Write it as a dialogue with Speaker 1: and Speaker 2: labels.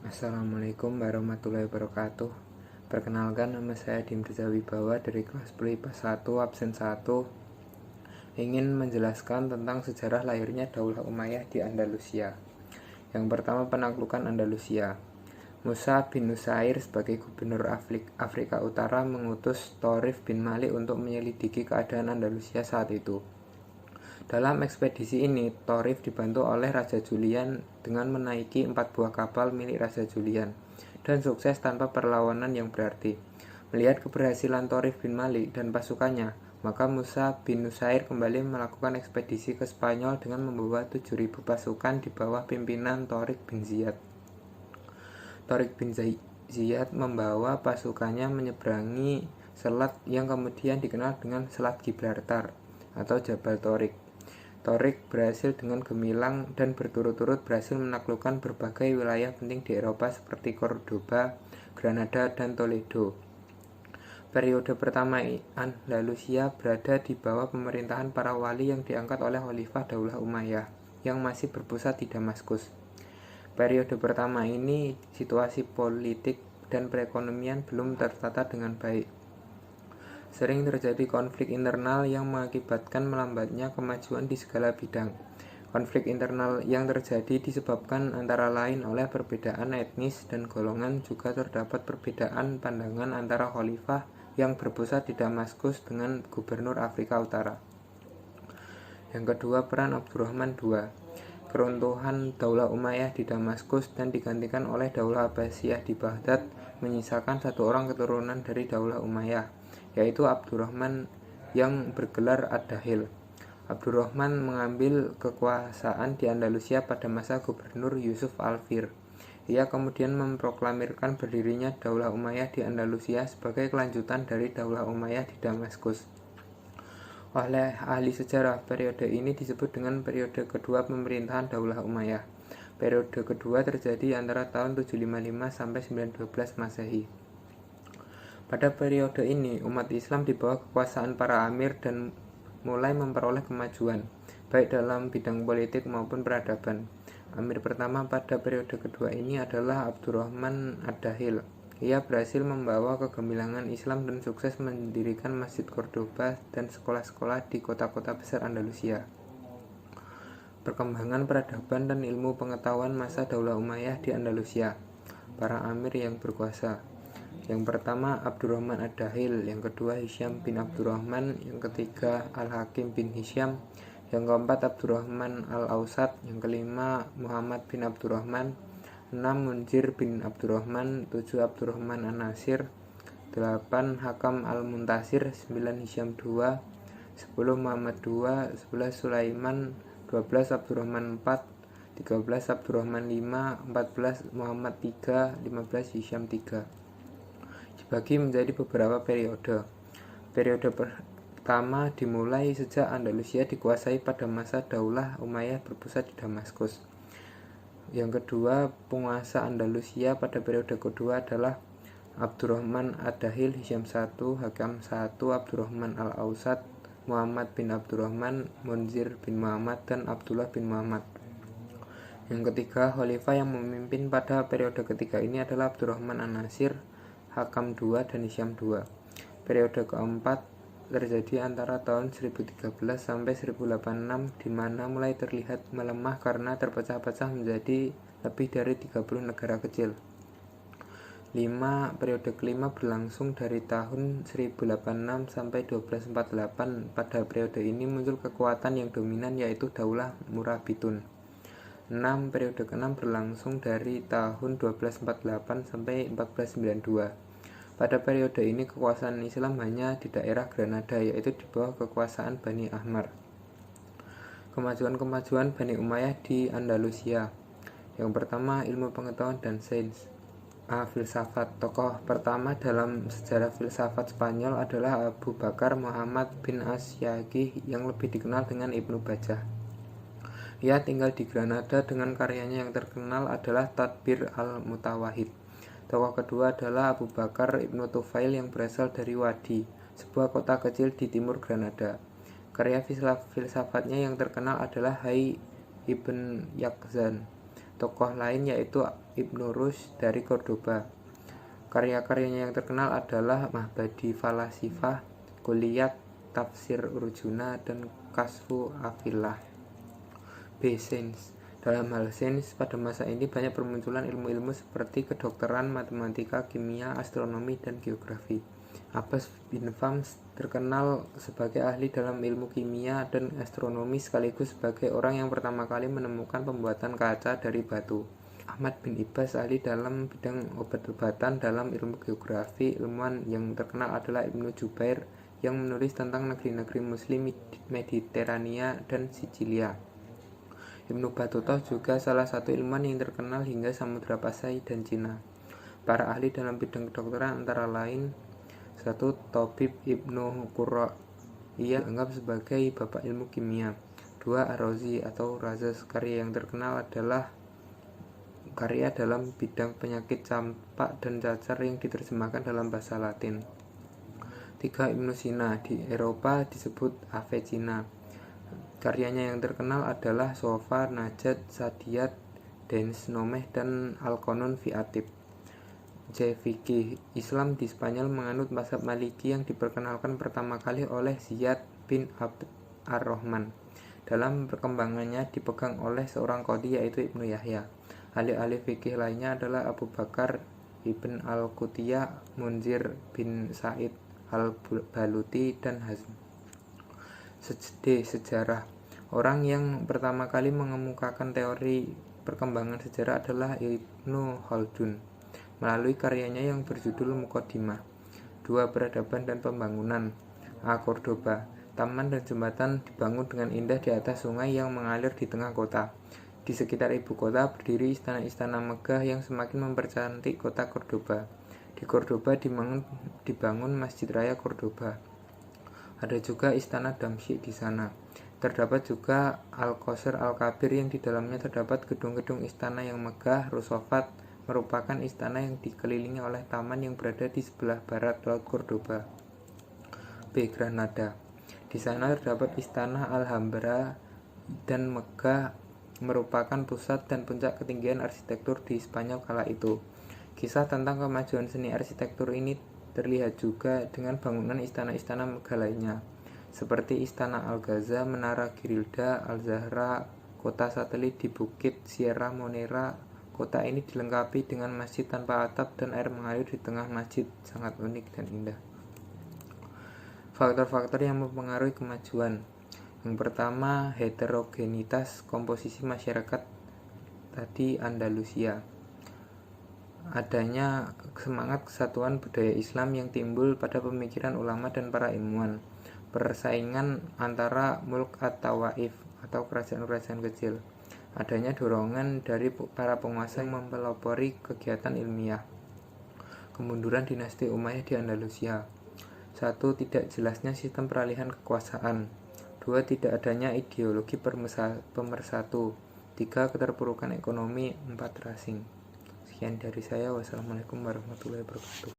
Speaker 1: Assalamualaikum warahmatullahi wabarakatuh. Perkenalkan, nama saya Dimriza Wibawa dari kelas 10 IPA 1 absen 1. Ingin menjelaskan tentang sejarah lahirnya Daulah Umayyah di Andalusia. Yang pertama, penaklukan Andalusia. Musa bin Nusair sebagai gubernur Afrika Utara mengutus Thorif bin Malik untuk menyelidiki keadaan Andalusia saat itu. Dalam ekspedisi ini, Thorif dibantu oleh Raja Julian dengan menaiki 4 buah kapal milik Raja Julian dan sukses tanpa perlawanan yang berarti. Melihat keberhasilan Thorif bin Malik dan pasukannya, maka Musa bin Nusair kembali melakukan ekspedisi ke Spanyol dengan membawa 7.000 pasukan di bawah pimpinan Thorik bin Ziyad. Thorik bin Ziyad membawa pasukannya menyeberangi selat yang kemudian dikenal dengan Selat Gibraltar atau Jabal Thorik. Thorik berhasil dengan gemilang dan berturut-turut berhasil menaklukkan berbagai wilayah penting di Eropa seperti Cordoba, Granada, dan Toledo. Periode pertama Andalusia berada di bawah pemerintahan para wali yang diangkat oleh Khalifah Daulah Umayyah yang masih berpusat di Damaskus. Periode pertama ini situasi politik dan perekonomian belum tertata dengan baik. Sering terjadi konflik internal yang mengakibatkan melambatnya kemajuan di segala bidang. Konflik internal yang terjadi disebabkan antara lain oleh perbedaan etnis dan golongan, juga terdapat perbedaan pandangan antara khalifah yang berpusat di Damaskus dengan gubernur Afrika Utara. Yang kedua, peran Abdurrahman II. Keruntuhan Daulah Umayyah di Damaskus dan digantikan oleh Daulah Abbasiyah di Baghdad menyisakan satu orang keturunan dari Daulah Umayyah, yaitu Abdurrahman yang bergelar Ad-Dahil. Abdurrahman mengambil kekuasaan di Andalusia pada masa Gubernur Yusuf Al-Fir. Ia kemudian memproklamirkan berdirinya Daulah Umayyah di Andalusia sebagai kelanjutan dari Daulah Umayyah di Damaskus. Oleh ahli sejarah, periode ini disebut dengan periode kedua pemerintahan Daulah Umayyah. Periode kedua terjadi antara tahun 755 sampai 912 Masehi. Pada periode ini, umat Islam di bawah kekuasaan para amir dan mulai memperoleh kemajuan, baik dalam bidang politik maupun peradaban. Amir pertama pada periode kedua ini adalah Abdurrahman Ad-Dahil. Ia berhasil membawa kegemilangan Islam dan sukses mendirikan Masjid Cordoba dan sekolah-sekolah di kota-kota besar Andalusia. Perkembangan peradaban dan ilmu pengetahuan masa Daulah Umayyah di Andalusia. Para amir yang berkuasa. Yang pertama Abdurrahman Ad-Dahil, yang kedua Hisham bin Abdurrahman, yang ketiga Al-Hakim bin Hisham, yang keempat Abdurrahman Al-Ausat, yang kelima Muhammad bin Abdurrahman, 6 Munzir bin Abdurrahman, 7 Abdurrahman An-Nasir, 8 Hakam Al-Muntasir, 9 Hisham II, 10 Muhammad II, 11 Sulaiman, 12 Abdurrahman IV, 13 Abdurrahman V, 14 Muhammad III, 15 Hisham III. Dibagi menjadi beberapa periode. Periode pertama dimulai sejak Andalusia dikuasai pada masa Daulah Umayyah berpusat di Damaskus. Yang kedua, penguasa Andalusia pada periode kedua adalah Abdurrahman Ad-Dahil, Hisham I, Hakam I, Abdurrahman Al-Ausat, Muhammad bin Abdurrahman, Munzir bin Muhammad, dan Abdullah bin Muhammad. Yang ketiga, khalifah yang memimpin pada periode ketiga ini adalah Abdurrahman An-Nasir, Hakam II, dan Hisham II. Periode keempat terjadi antara tahun 1013 sampai 1086, di mana mulai terlihat melemah karena terpecah-pecah menjadi lebih dari 30 negara kecil. 5. Periode kelima berlangsung dari tahun 1086 sampai 1248. Pada periode ini muncul kekuatan yang dominan, yaitu Daulah Murabitun. 6. Periode ke-6 berlangsung dari tahun 1248 sampai 1492. Pada periode ini kekuasaan Islam hanya di daerah Granada, yaitu di bawah kekuasaan Bani Ahmar. Kemajuan-kemajuan Bani Umayyah di Andalusia. Yang pertama, ilmu pengetahuan dan sains. Filsafat. Tokoh pertama dalam sejarah filsafat Spanyol adalah Abu Bakar Muhammad bin Asyaghi yang lebih dikenal dengan Ibnu Bajjah. Ia tinggal di Granada dengan karyanya yang terkenal adalah Tadbir al-Mutawahhid. Tokoh kedua adalah Abu Bakar Ibnu Tufail yang berasal dari Wadi, sebuah kota kecil di timur Granada. Karya filsafatnya yang terkenal adalah Hayy Ibn Yaqzan. Tokoh lain yaitu Ibnu Rushd dari Cordoba. Karya-karyanya yang terkenal adalah Mahbadi Falasifah, Kulliyat Tafsir Urjuna, dan Kasfu Afillah. B. Sains. Dalam hal sains, pada masa ini banyak bermunculan ilmu-ilmu seperti kedokteran, matematika, kimia, astronomi, dan geografi. Abbas bin Fams terkenal sebagai ahli dalam ilmu kimia dan astronomi sekaligus sebagai orang yang pertama kali menemukan pembuatan kaca dari batu. Ahmad bin Ibas ahli dalam bidang obat-obatan. Dalam ilmu geografi, ilmuwan yang terkenal adalah Ibnu Jubair yang menulis tentang negeri-negeri muslim Mediterania dan Sicilia. Ibnu Battuta juga salah satu ilmuwan yang terkenal hingga Samudra Pasai dan Cina. Para ahli dalam bidang kedokteran antara lain: 1. Tobib Ibnu Qurra, ia dianggap sebagai bapak ilmu kimia. 2. Ar-Razi atau Razas, karya yang terkenal adalah karya dalam bidang penyakit campak dan cacar yang diterjemahkan dalam bahasa Latin. 3. Ibnu Sina, di Eropa disebut Avicenna. Karyanya yang terkenal adalah Sofa, Najat, Sadiyat, Dens Nomeh, dan Al-Qanun fi Atib. C. Fikih Islam di Spanyol menganut mazhab Maliki yang diperkenalkan pertama kali oleh Ziyad bin Abd ar-Rahman. Dalam perkembangannya dipegang oleh seorang qadhi yaitu Ibnu Yahya. Ahli-ahli fikih lainnya adalah Abu Bakar ibn al-Qutiyah, Munzir bin Sa'id al-Baluti, dan Hazm. D. Sejarah. Orang yang pertama kali mengemukakan teori perkembangan sejarah adalah Ibnu Khaldun melalui karyanya yang berjudul Muqaddimah. 2. Peradaban dan pembangunan. A. Cordoba. Taman dan jembatan dibangun dengan indah di atas sungai yang mengalir di tengah kota. Di sekitar ibu kota berdiri istana-istana megah yang semakin mempercantik kota Cordoba. Di Cordoba dibangun Masjid Raya Cordoba. Ada juga istana Damsyik di sana. Terdapat juga Al-Qasr Al-Kabir yang di dalamnya terdapat gedung-gedung istana yang megah. Rusofat merupakan istana yang dikelilingi oleh taman yang berada di sebelah barat laut Cordoba. B. Granada. Di sana terdapat istana Alhambra dan megah, merupakan pusat dan puncak ketinggian arsitektur di Spanyol kala itu. Kisah tentang kemajuan seni arsitektur ini terlihat juga dengan bangunan istana-istana megah lainnya, seperti Istana Al-Gaza, Menara Girilda, Al-Zahra, kota satelit di Bukit Sierra Monera. Kota ini dilengkapi dengan masjid tanpa atap dan air mengalir di tengah masjid, sangat unik dan indah. Faktor-faktor yang mempengaruhi kemajuan. Yang pertama, heterogenitas komposisi masyarakat tadi Andalusia. Adanya semangat kesatuan budaya Islam yang timbul pada pemikiran ulama dan para ilmuwan. Persaingan antara mulk at-tawaif atau kerajaan-kerajaan kecil. Adanya dorongan dari para penguasa yang mempelopori kegiatan ilmiah. Kemunduran dinasti Umayyah di Andalusia. 1. Tidak jelasnya sistem peralihan kekuasaan. 2. Tidak adanya ideologi pemersatu. 3. Keterpurukan ekonomi. 4. Rasing. Sekian dari saya. Wassalamualaikum warahmatullahi wabarakatuh.